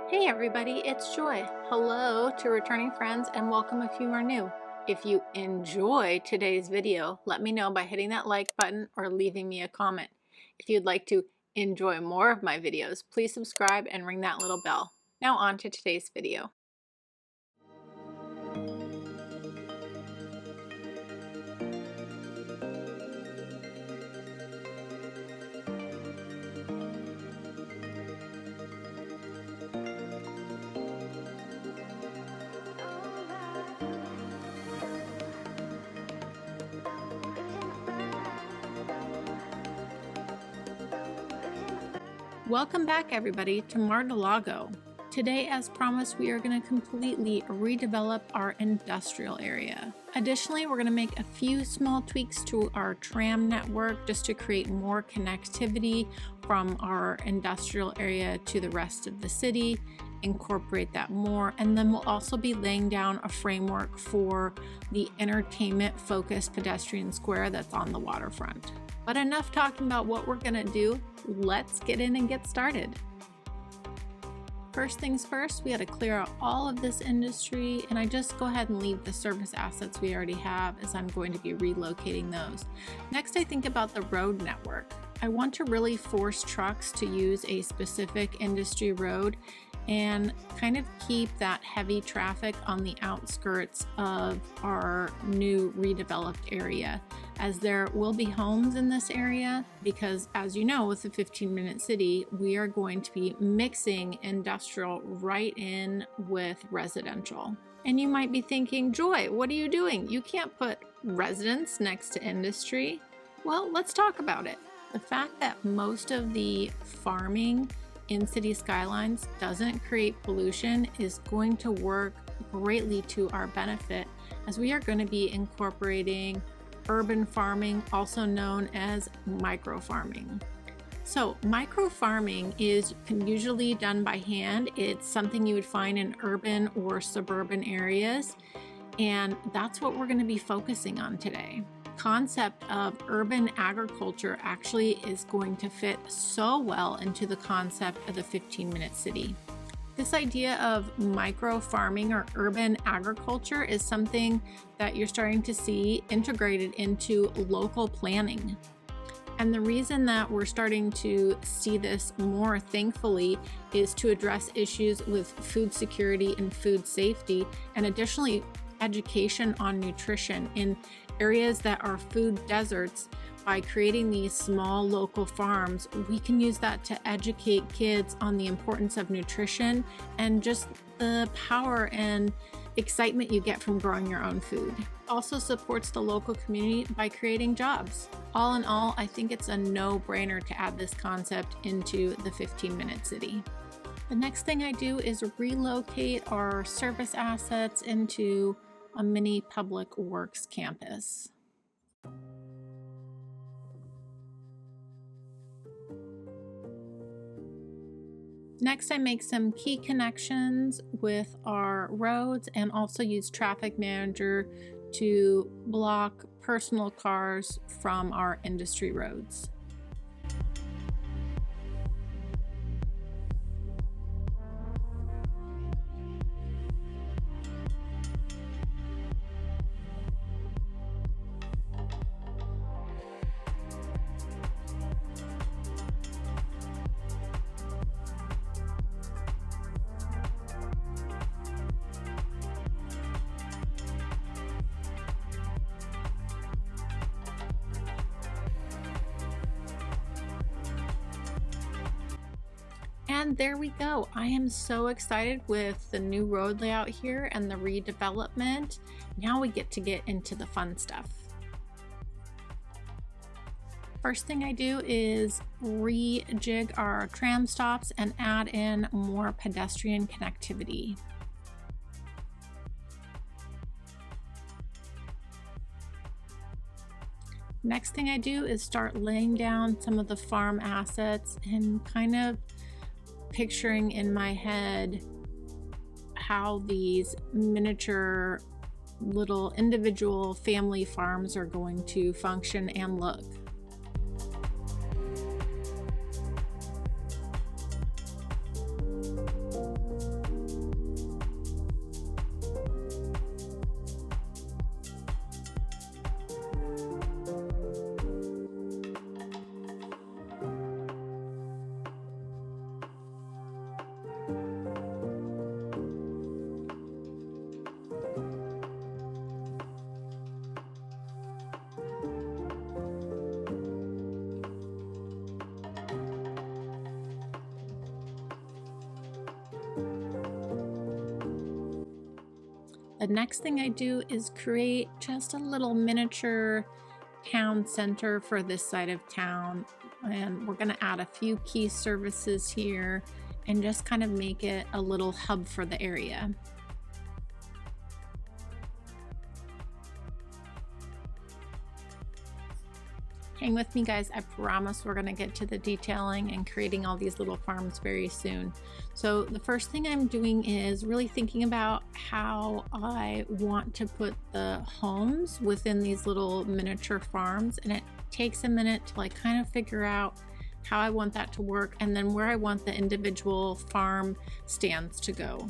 Hey everybody, it's Joy. Hello to returning friends and welcome if you are new. If you enjoy today's video, let me know by hitting that like button or leaving me a comment. If you'd like to enjoy more of my videos, please subscribe and ring that little bell. Now on to today's video. Welcome back everybody to Mordalgo. Today, as promised, we are going to completely redevelop our industrial area. Additionally, we're going to make a few small tweaks to our tram network just to create more connectivity from our industrial area to the rest of the city, incorporate that more, and then we'll also be laying down a framework for the entertainment-focused pedestrian square that's on the waterfront. But enough talking about what we're going to do. Let's get in and get started. First things first, we had to clear out all of this industry, and I just go ahead and leave the service assets we already have as I'm going to be relocating those. Next, I think about the road network. I want to really force trucks to use a specific industry road and kind of keep that heavy traffic on the outskirts of our new redeveloped area, as there will be homes in this area because, as you know, with the 15-minute city, we are going to be mixing industrial right in with residential. And you might be thinking, Joy, what are you doing? You can't put residents next to industry. Well, let's talk about it. The fact that most of the farming in Cities Skylines doesn't create pollution is going to work greatly to our benefit, as we are going to be incorporating urban farming, also known as micro farming. So micro farming is usually done by hand. It's something you would find in urban or suburban areas, and that's what we're going to be focusing on today. Concept of urban agriculture actually is going to fit so well into the concept of the 15-minute city. This idea of micro farming or urban agriculture is something that you're starting to see integrated into local planning. And the reason that we're starting to see this more, thankfully, is to address issues with food security and food safety, and additionally education on nutrition in areas that are food deserts. By creating these small local farms, we can use that to educate kids on the importance of nutrition and just the power and excitement you get from growing your own food. Also supports the local community by creating jobs. All in all, I think it's a no-brainer to add this concept into the 15-minute city. The next thing I do is relocate our service assets into a mini public works campus. Next, I make some key connections with our roads and also use Traffic Manager to block personal cars from our industry roads. And there we go. I am so excited with the new road layout here and the redevelopment. Now we get into the fun stuff. First thing I do is rejig our tram stops and add in more pedestrian connectivity. Next thing I do is start laying down some of the farm assets and kind of picturing in my head how these miniature little individual family farms are going to function and look. The next thing I do is create just a little miniature town center for this side of town. And we're going to add a few key services here and just kind of make it a little hub for the area. Hang with me, guys. I promise we're going to get to the detailing and creating all these little farms very soon. So the first thing I'm doing is really thinking about how I want to put the homes within these little miniature farms, and it takes a minute to like kind of figure out how I want that to work and then where I want the individual farm stands to go.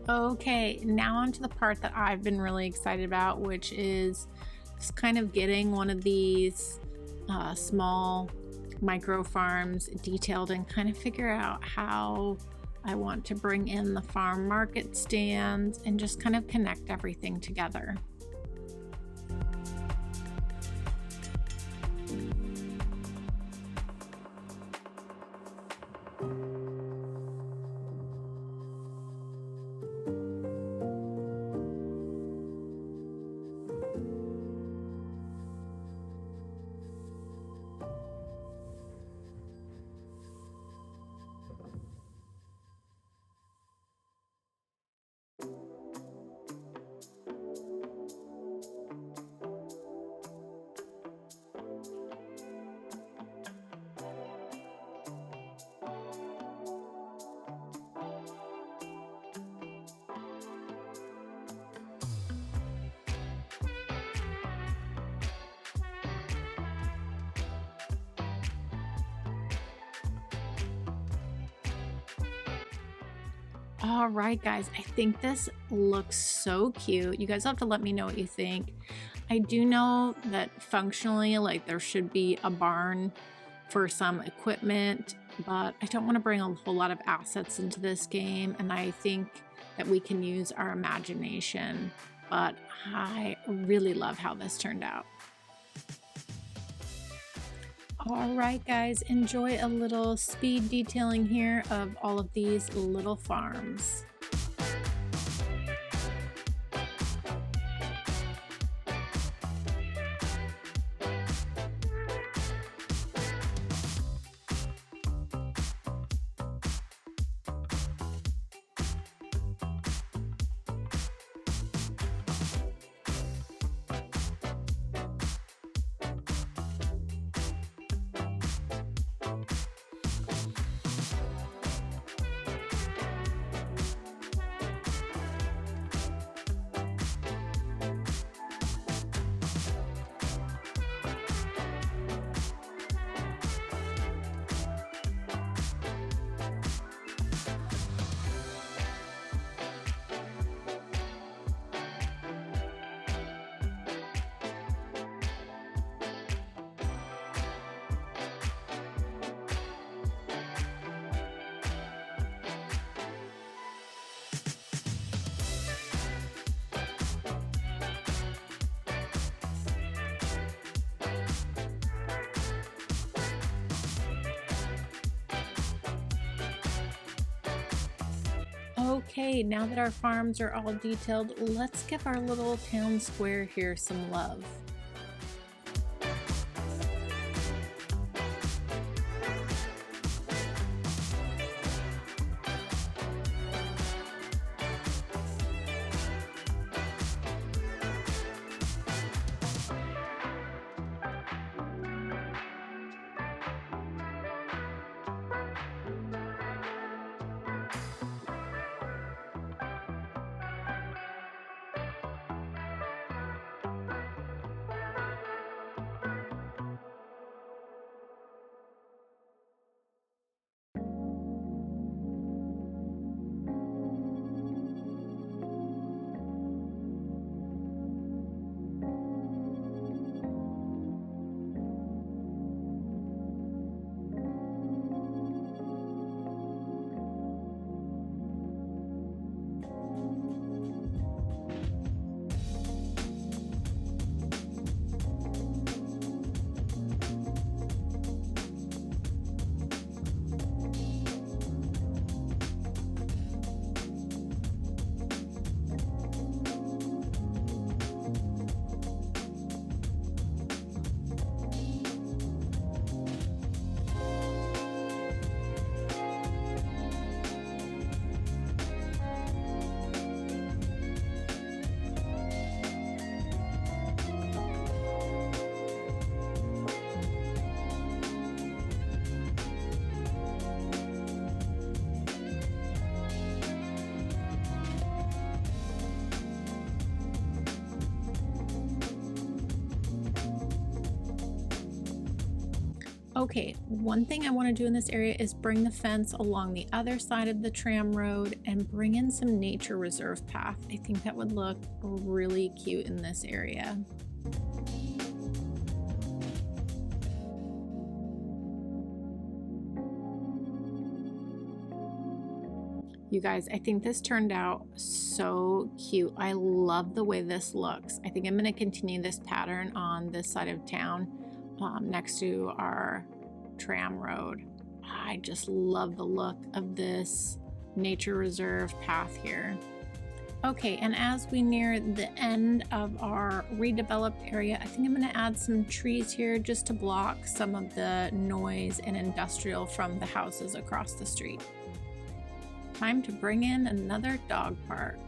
Okay, now on to the part that I've been really excited about, which is just kind of getting one of these small micro farms detailed and kind of figure out how I want to bring in the farm market stands and just kind of connect everything together. All right, guys, I think this looks so cute. You guys have to let me know what you think. I do know that functionally, like, there should be a barn for some equipment, but I don't want to bring a whole lot of assets into this game, and I think that we can use our imagination, but I really love how this turned out. All right, guys, enjoy a little speed detailing here of all of these little farms. Okay, now that our farms are all detailed, let's give our little town square here some love. Okay, one thing I want to do in this area is bring the fence along the other side of the tram road and bring in some nature reserve path. I think that would look really cute in this area. You guys, I think this turned out so cute. I love the way this looks. I think I'm going to continue this pattern on this side of town, next to our tram road. I just love the look of this nature reserve path here. Okay, and as we near the end of our redeveloped area, I think I'm going to add some trees here just to block some of the noise and industrial from the houses across the street. Time to bring in another dog park.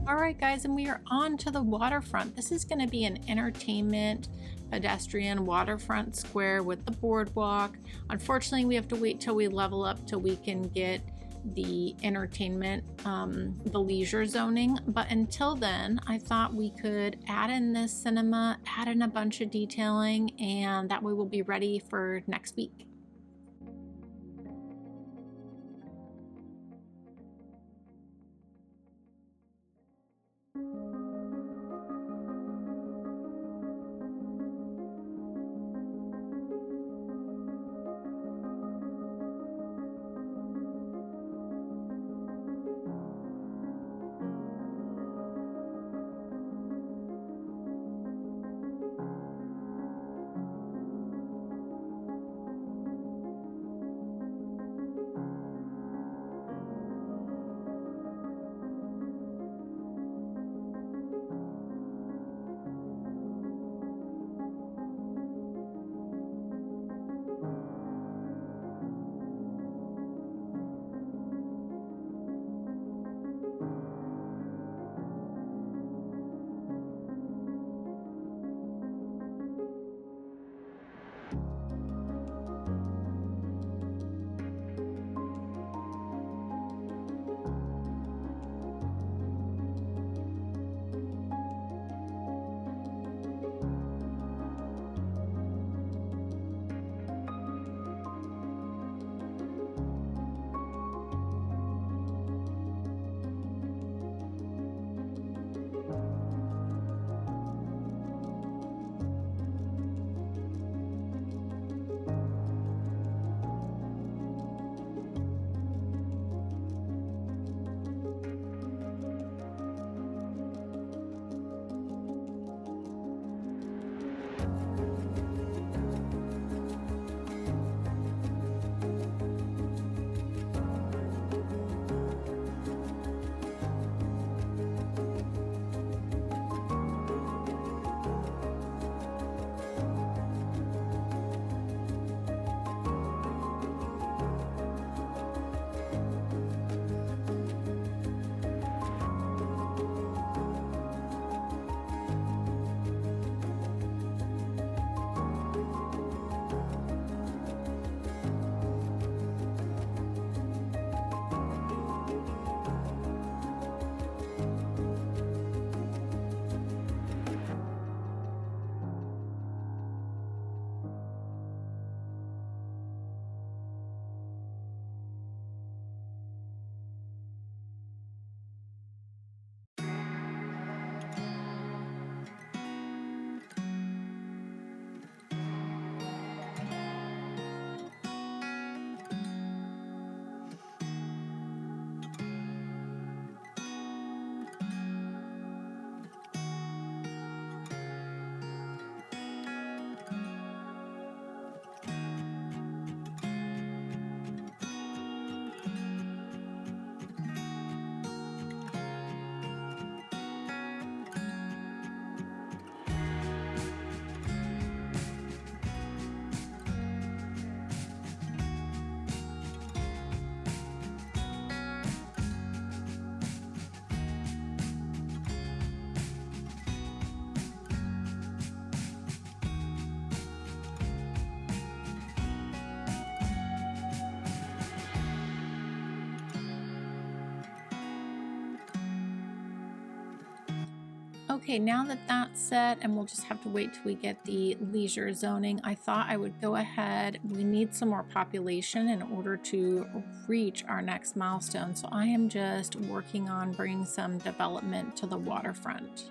All right, guys, and we are on to the waterfront. This is going to be an entertainment, pedestrian waterfront square with the boardwalk. Unfortunately, we have to wait till we level up till we can get the entertainment, the leisure zoning. But until then, I thought we could add in this cinema, add in a bunch of detailing, and that way we'll be ready for next week. Okay, now that that's set, and we'll just have to wait till we get the leisure zoning, I thought I would go ahead. We need some more population in order to reach our next milestone. So I am just working on bringing some development to the waterfront.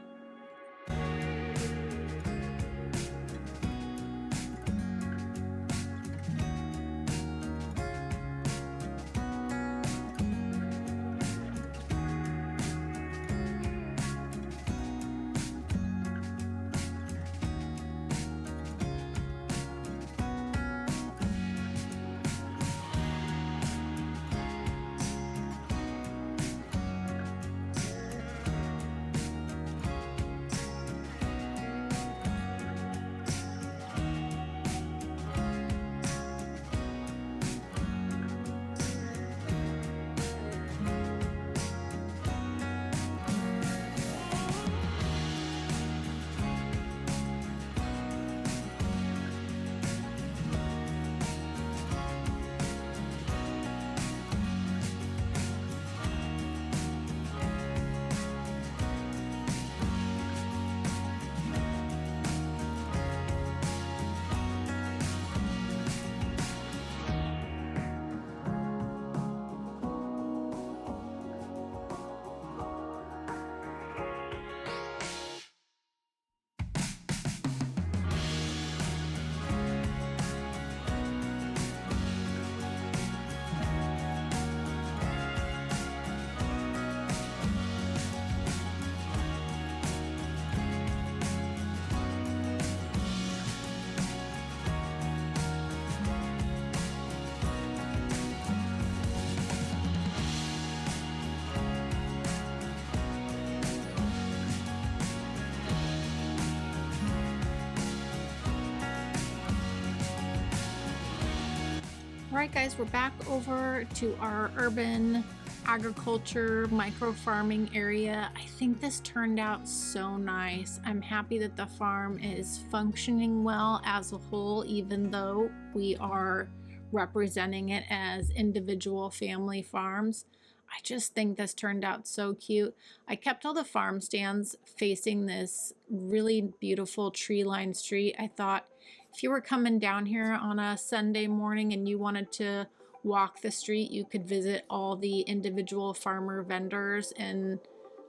All right, guys, we're back over to our urban agriculture micro farming area. I think this turned out so nice. I'm happy that the farm is functioning well as a whole, even though we are representing it as individual family farms. I just think this turned out so cute. I kept all the farm stands facing this really beautiful tree-lined street. I thought if you were coming down here on a Sunday morning and you wanted to walk the street, you could visit all the individual farmer vendors, and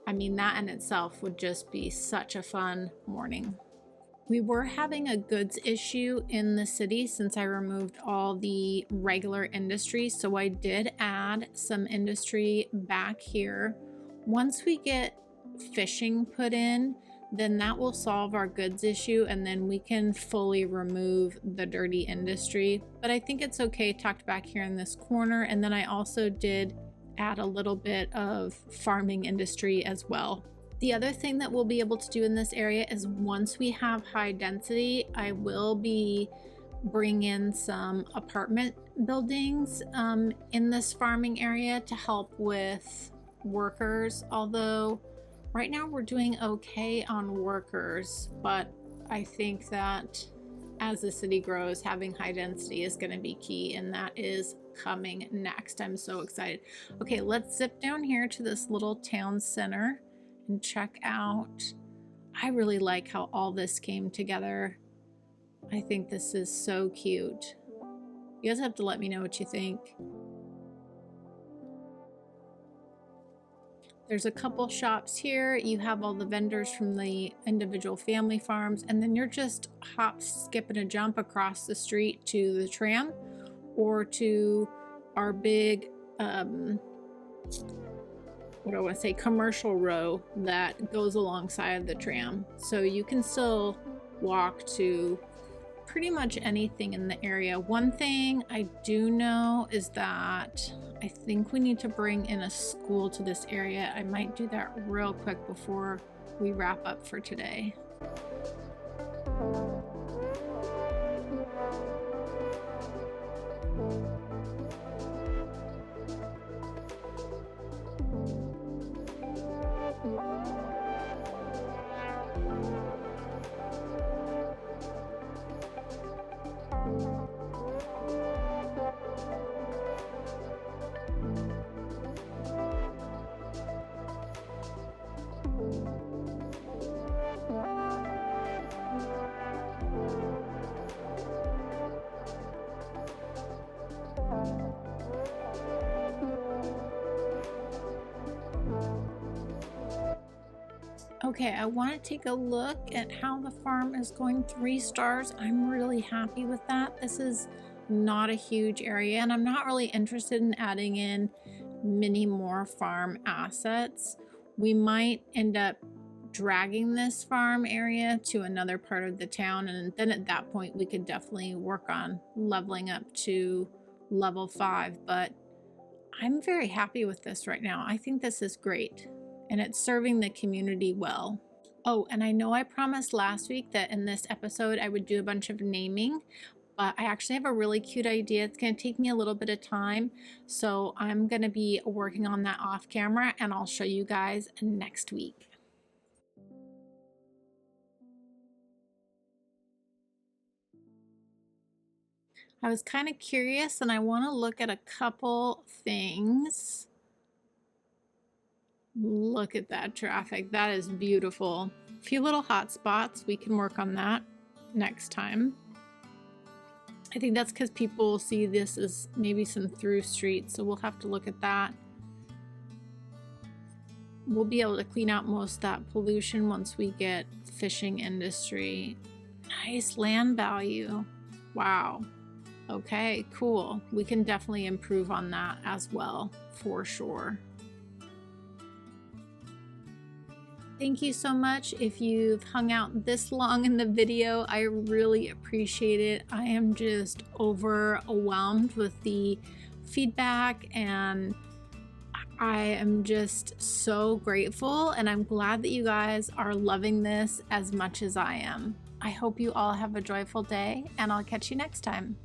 I mean, that in itself would just be such a fun morning. We were having a goods issue in the city since I removed all the regular industry, so I did add some industry back here. Once we get fishing put in, then that will solve our goods issue, and then we can fully remove the dirty industry. But I think it's okay tucked back here in this corner. And then I also did add a little bit of farming industry as well. The other thing that we'll be able to do in this area is once we have high density, I will be bring in some apartment buildings in this farming area to help with workers, although right now we're doing okay on workers, but I think that as the city grows, having high density is going to be key, and that is coming next. I'm so excited. Okay, let's zip down here to this little town center and check out. I really like how all this came together. I think this is so cute. You guys have to let me know what you think. There's a couple shops here. You have all the vendors from the individual family farms, and then you're just hop, skip, and a jump across the street to the tram or to our big, what do I want to say, commercial row that goes alongside the tram. So you can still walk to pretty much anything in the area. One thing I do know is that I think we need to bring in a school to this area. I might do that real quick before we wrap up for today. Okay, I want to take a look at how the farm is going. 3 stars. I'm really happy with that. This is not a huge area, and I'm not really interested in adding in many more farm assets. We might end up dragging this farm area to another part of the town, and then at that point we could definitely work on leveling up to level 5, but I'm very happy with this right now. I think this is great, and it's serving the community well. Oh, and I know I promised last week that in this episode I would do a bunch of naming, but I actually have a really cute idea. It's going to take me a little bit of time, so I'm going to be working on that off camera, and I'll show you guys next week. I was kind of curious, and I want to look at a couple things. Look at that traffic. That is beautiful. A few little hot spots. We can work on that next time. I think that's because people see this as maybe some through streets, so we'll have to look at that. We'll be able to clean out most of that pollution once we get fishing industry. Nice land value. Wow. Okay, cool. We can definitely improve on that as well, for sure. Thank you so much. If you've hung out this long in the video, I really appreciate it. I am just overwhelmed with the feedback, and I am just so grateful, and I'm glad that you guys are loving this as much as I am. I hope you all have a joyful day, and I'll catch you next time.